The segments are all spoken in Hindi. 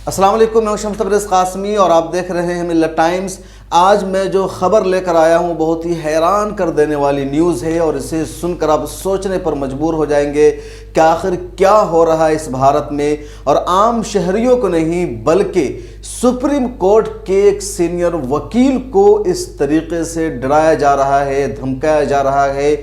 अस्सलाम वालेकुम, मैं शम्स तबरेज़ कासमी और आप देख रहे हैं मिल्लत टाइम्स। आज मैं जो ख़बर लेकर आया हूँ बहुत ही हैरान कर देने वाली न्यूज़ है और इसे सुनकर आप सोचने पर मजबूर हो जाएंगे कि आखिर क्या हो रहा है इस भारत में। और आम शहरियों को नहीं बल्कि सुप्रीम कोर्ट के एक सीनियर वकील को इस तरीके से डराया जा रहा है, धमकाया जा रहा है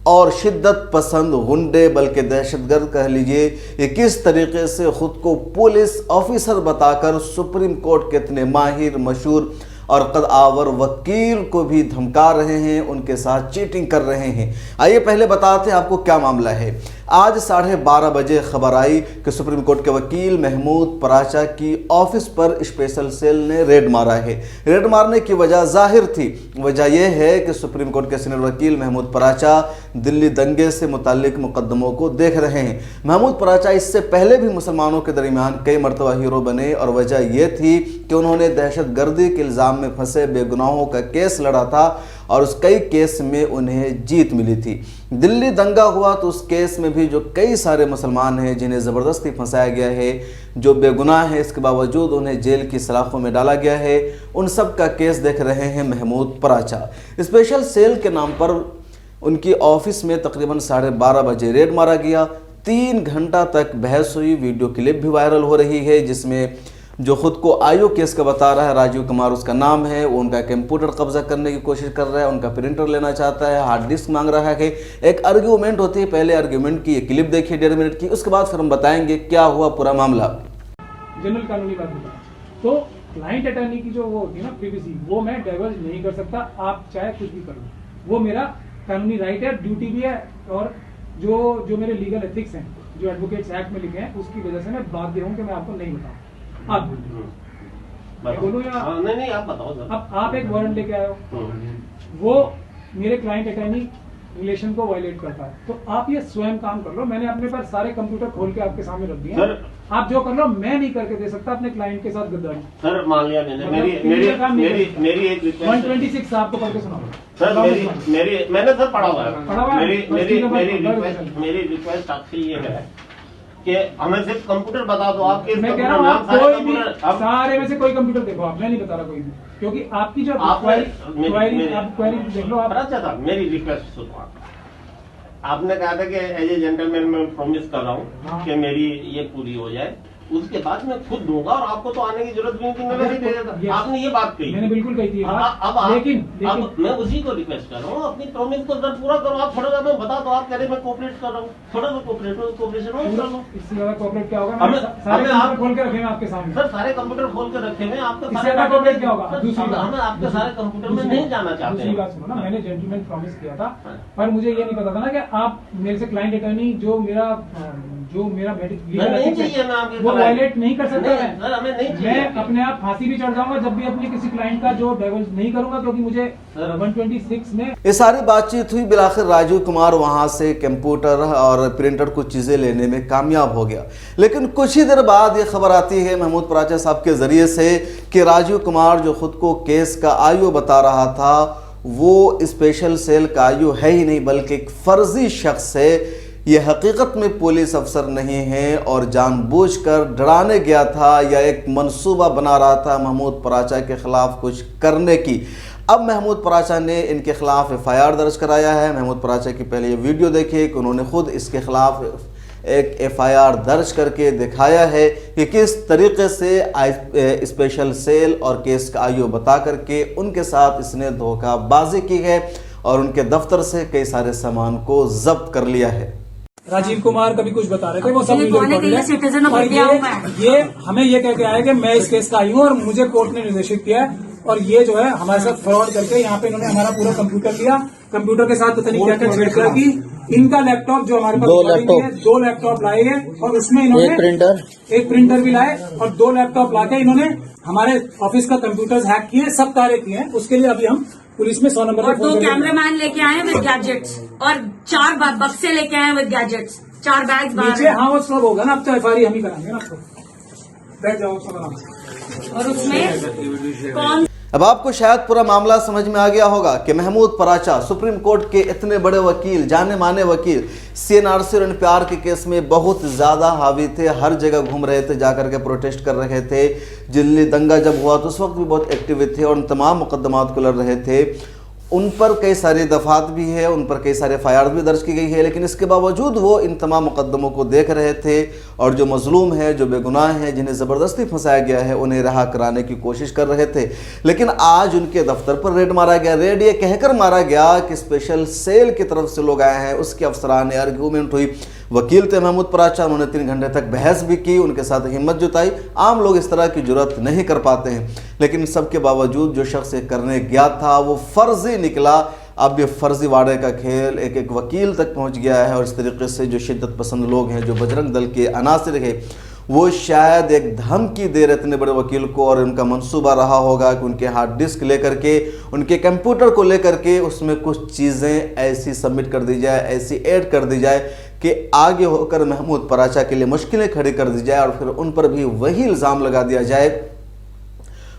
और शिद्दत पसंद गुंडे बल्कि दहशतगर्द कह लीजिए ये किस तरीके से ख़ुद को पुलिस ऑफिसर बताकर सुप्रीम कोर्ट के इतने माहिर मशहूर और कद आवर वकील को भी धमका रहे हैं, उनके साथ चीटिंग कर रहे हैं। आइए पहले बताते हैं आपको क्या मामला है। आज 12:30 बजे खबर आई कि सुप्रीम कोर्ट के वकील महमूद पराचा की ऑफिस पर स्पेशल सेल ने रेड मारा है। रेड मारने की वजह जाहिर थी, वजह यह है कि सुप्रीम कोर्ट के सीनियर वकील महमूद पराचा दिल्ली दंगे से मुताल्लिक मुकदमों को देख रहे हैं। महमूद पराचा इससे पहले भी मुसलमानों के दरमियान कई मरतबा हीरो बने और वजह यह थी कि उन्होंने दहशत गर्दी के इल्ज़ाम में फंसे बेगुनाहों का केस लड़ा था और उस कई केस में उन्हें जीत मिली थी। दिल्ली दंगा हुआ तो उस केस में भी जो कई सारे मुसलमान हैं जिन्हें ज़बरदस्ती फंसाया गया है, जो बेगुनाह है इसके बावजूद उन्हें जेल की सलाखों में डाला गया है, उन सब का केस देख रहे हैं महमूद पराचा। स्पेशल सेल के नाम पर उनकी ऑफिस में तकरीबन 12:30 बजे रेड मारा गया। 3 घंटा तक बहस हुई, वीडियो क्लिप भी वायरल हो रही है जिसमें जो खुद को आईओ केस का बता रहा है, राजीव कुमार उसका नाम है, वो उनका कंप्यूटर कब्जा करने की कोशिश कर रहा है, उनका प्रिंटर लेना चाहता है, हार्ड डिस्क मांग रहा है। एक आर्ग्यूमेंट होती है, पहले आर्ग्यूमेंट की क्लिप देखिए 1.5 मिनट की, उसके बाद फिर हम बताएंगे क्या हुआ पूरा मामला। जनरल कानूनी बात बता तो क्लाइंट अटर्नी की जो वो होती है ना प्रिवेसी, वो मैं डाइवर्ज नहीं कर सकता, आप चाहे कुछ भी कर लो, वो मेरा कानूनी राइट है, ड्यूटी भी है। और जो मेरे लीगल एथिक्स हैं जो एडवोकेट्स एक्ट में लिखे हैं उसकी वजह से मैं बाध्य हूँ कि मैं आपको नहीं बताऊँ। आप बोलो या नहीं आप बताओ सर। अब आप एक वारंट लेके आए हो, वो मेरे क्लाइंट अटर्नी रिलेशन को वायलेट करता है, तो आप ये स्वयं काम कर लो। मैंने अपने पास सारे कंप्यूटर खोल के आपके सामने रख दिए हैं, आप जो कर लो मैं नहीं करके दे सकता अपने क्लाइंट के साथ गद्दारी। सर मान लिया मैंने, मेरी एक रिक्वेस्ट 126 आपको पढ़ के सुनाओ सर। मेरी मैंने सर पढ़ा हुआ है। मेरी रिक्वेस्ट आपसे ये है कि हमें सिर्फ कंप्यूटर बता दो। आपके मैं कह रहा हूँ आप कोई भी सारे में से कोई कंप्यूटर देखो, आप मैं नहीं बता रहा कोई भी, क्योंकि आपकी जो क्वेरी देख लो आप। अच्छा था, मेरी रिक्वेस्ट सुनो। आपने कहा था कि एज ए जेंटलमैन मैं प्रॉमिस कर रहा हूँ कि मेरी ये पूरी हो जाए, उसके बाद मैं खुद दूंगा और आपको तो आने की जरूरत भी नहीं थी, मैं वैसे दे देता। आपने ये बात कही, मैंने बिल्कुल कही थी। लेकिन मैं उसी को रिक्वेस्ट कर रहा हूँ, अपनी प्रॉमिस को सर पूरा करो। आप थोड़ा सा मैं बता दो, आप कह रहे मैं कोऑपरेट कर रहा हूँ, थोड़ा सा कोऑपरेशन इससे ज्यादा कोऑपरेट क्या होगा? सारे आप खोल के रखेंगे आपके सामने सर, सारे कंप्यूटर खोल के रखे हुए आपके सारे कोऑपरेट क्या होगा? हमें आपके सारे कंप्यूटर में नहीं जाना चाहते। दूसरी बात सुनो ना, मैंने जेंटलमैन प्रॉमिस किया था, पर मुझे ये नहीं पता था ना कि आप मेरे से क्लाइंट अटर्नी जो मेरा वो वायलेट नहीं कर सकता। मैं अपने आप फांसी भी चढ़ जाऊंगा जब भी अपने किसी क्लाइंट का जो डाइवर्स नहीं करूंगा, क्योंकि मुझे 126 में ये सारी बातचीत हुई। बिलाखिर राजीव कुमार वहां से कंप्यूटर और प्रिंटर कुछ चीजें लेने में कामयाब हो गया। लेकिन कुछ ही देर बाद ये खबर आती है महमूद पराचा साहब के जरिए से कि राजीव कुमार जो खुद को केस का आईओ बता रहा था वो स्पेशल सेल का आईओ है ही नहीं बल्कि एक फर्जी शख्स है। ये हकीकत में पुलिस अफसर नहीं है और जानबूझकर डराने गया था या एक मंसूबा बना रहा था महमूद पराचा के खिलाफ कुछ करने की। अब महमूद पराचा ने इनके खिलाफ FIR दर्ज कराया है। महमूद पराचा की पहले ये वीडियो देखिए कि उन्होंने खुद इसके खिलाफ एक FIR दर्ज करके दिखाया है कि किस तरीके से स्पेशल सेल और केस का आईओ बता करके उनके साथ इसने धोखाबाजी की है और उनके दफ्तर से कई सारे सामान को जब्त कर लिया है। राजीव कुमार कभी कुछ बता रहे थे, वो सब ये हमें ये कह के आया कि मैं इस केस का आई हूँ और मुझे कोर्ट ने निर्देशित किया है, और ये जो है हमारे साथ फ्रॉड करके यहाँ पे इन्होंने हमारा पूरा कंप्यूटर लिया, कंप्यूटर के साथ पता नहीं क्या क्या छेड़छाड़ की। इनका लैपटॉप जो हमारे पास 2 लैपटॉप लाए हैं और उसमें इन्होंने एक प्रिंटर भी लाए और 2 लैपटॉप लाके इन्होंने हमारे ऑफिस का कंप्यूटर हैक किए, सब कार्य किए हैं। उसके लिए अभी हम पुलिस में 100 नंबर और 2 कैमरामैन लेके आए विद गैजेट्स और 4 बक्से लेके आए विद गैजेट्स, 4 बैग्स नीचे। हाँ वो सब होगा ना, अब तो FIR हम ही कराएंगे ना आपको। बैठ जाओ सब आराम से। और उसमें कौन अब आपको शायद पूरा मामला समझ में आ गया होगा कि महमूद पराचा सुप्रीम कोर्ट के इतने बड़े वकील, जाने माने वकील, CNRC और NPR के केस में बहुत ज़्यादा हावी थे, हर जगह घूम रहे थे, जाकर के प्रोटेस्ट कर रहे थे। दिल्ली दंगा जब हुआ तो उस वक्त भी बहुत एक्टिव थे और उन तमाम मुकदमात को लड़ रहे थे। उन पर कई सारे दफात भी है, उन पर कई सारे FIR भी दर्ज की गई है, लेकिन इसके बावजूद वो इन तमाम मुकदमों को देख रहे थे और जो मजलूम है, जो बेगुनाह हैं, जिन्हें ज़बरदस्ती फंसाया गया है, उन्हें रहा कराने की कोशिश कर रहे थे। लेकिन आज उनके दफ्तर पर रेड मारा गया। रेड ये कहकर मारा गया कि स्पेशल सेल की तरफ से लोग आए हैं, उसके अफसरान, आर्ग्यूमेंट हुई। वकील थे महमूद पराचा, उन्होंने 3 घंटे तक बहस भी की, उनके साथ हिम्मत जुटाई। आम लोग इस तरह की जुर्रत नहीं कर पाते हैं, लेकिन सबके बावजूद जो शख्स ये करने गया था वो फर्जी निकला। अब ये फर्जीवाड़े का खेल एक एक वकील तक पहुंच गया है और इस तरीके से जो शिद्दत पसंद लोग हैं, जो बजरंग दल के अनासिर है, वो शायद एक धमकी दे रहे इतने बड़े वकील को और उनका मंसूबा रहा होगा कि उनके हार्ड डिस्क लेकर के, उनके कंप्यूटर को लेकर के उसमें कुछ चीज़ें ऐसी सबमिट कर दी जाए, ऐसी ऐड कर दी जाए कि आगे होकर महमूद पराचा के लिए मुश्किलें खड़ी कर दी जाए और फिर उन पर भी वही इल्ज़ाम लगा दिया जाए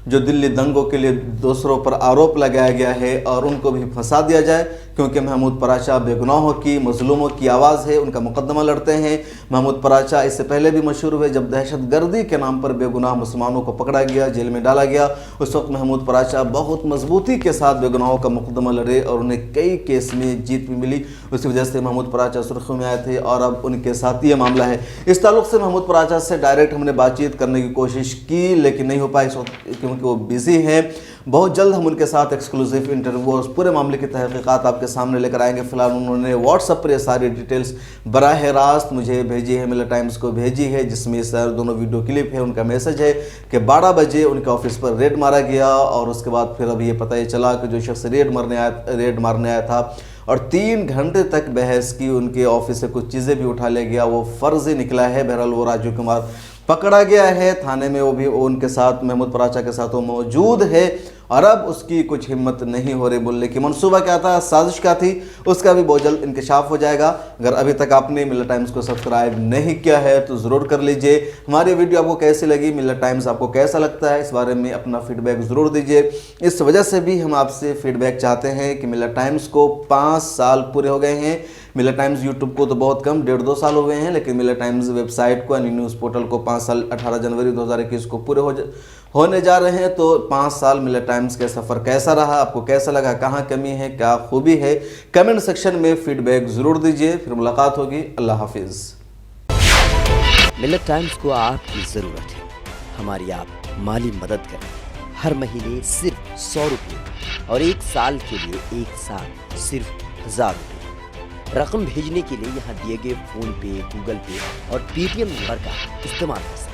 जो दिल्ली दंगों के लिए दूसरों पर आरोप लगाया गया है और उनको भी फंसा दिया जाए, क्योंकि महमूद पराचा बेगुनाहों की, मजलूमों की आवाज़ है, उनका मुकदमा लड़ते हैं। महमूद पराचा इससे पहले भी मशहूर हुए जब दहशतगर्दी के नाम पर बेगुनाह मुसलमानों को पकड़ा गया, जेल में डाला गया। उस वक्त महमूद पराचा बहुत मजबूती के साथ बेगुनाहों का मुकदमा लड़े और उन्हें कई केस में जीत भी मिली। उसी वजह से महमूद पराचा सुर्खियों में आए थे और अब उनके साथ ये मामला है। इस ताल्लुक से महमूद पराचा से डायरेक्ट हमने बातचीत करने की कोशिश की, लेकिन नहीं हो पाई क्योंकि वो बिजी हैं। बहुत जल्द हम उनके साथ एक्सक्लूसिव इंटरव्यू और पूरे मामले की तहकीकात आपके सामने लेकर आएंगे। फिलहाल उन्होंने व्हाट्सएप पर ये सारी डिटेल्स बराह रास्त मुझे भेजी है, मिलर टाइम्स को भेजी है, जिसमें सर दोनों वीडियो क्लिप है। उनका मैसेज है कि 12 बजे उनके ऑफिस पर रेड मारा गया और उसके बाद फिर अभी ये पता ही चला कि जो शख्स रेड मारने आया था और 3 घंटे तक बहस की, उनके ऑफिस से कुछ चीज़ें भी उठा ले गया, वो फर्जी निकला है। बहरहाल वो राजीव कुमार पकड़ा गया है थाने में, वो भी उनके साथ महमूद पराचा के साथ वो मौजूद है और अब उसकी कुछ हिम्मत नहीं हो रही बोलने की। मंसूबा क्या था, साजिश क्या थी, उसका भी बहुत जल्द इंकशाफ हो जाएगा। अगर अभी तक आपने मिलर टाइम्स को सब्सक्राइब नहीं किया है तो ज़रूर कर लीजिए। हमारी वीडियो आपको कैसी लगी, मिलर टाइम्स आपको कैसा लगता है, इस बारे में अपना फीडबैक ज़रूर दीजिए। इस वजह से भी हम आपसे फीडबैक चाहते हैं कि मिलर टाइम्स को 5 साल पूरे हो गए हैं। मिलर टाइम्स यूट्यूब को तो बहुत कम 1.5-2 साल हो गए हैं, लेकिन मिलर टाइम्स वेबसाइट को यानी न्यूज़ पोर्टल को 5 साल 18 जनवरी 2021 को पूरे होने जा रहे हैं। तो 5 साल मिलर टाइम्स का सफ़र कैसा रहा, आपको कैसा लगा, कहाँ कमी है, क्या खूबी है, कमेंट सेक्शन में फीडबैक ज़रूर दीजिए। फिर मुलाकात होगी। अल्लाह हाफिज़। मिलर टाइम्स को आपकी ज़रूरत है, हमारी आप माली मदद करें। हर महीने सिर्फ 100 रुपये और 1 साल के लिए एक साथ सिर्फ 1000 रुपये। रकम भेजने के लिए यहाँ दिए गए फ़ोन पे, गूगल पे और पेटीएम नंबर का इस्तेमाल कर सकते हैं।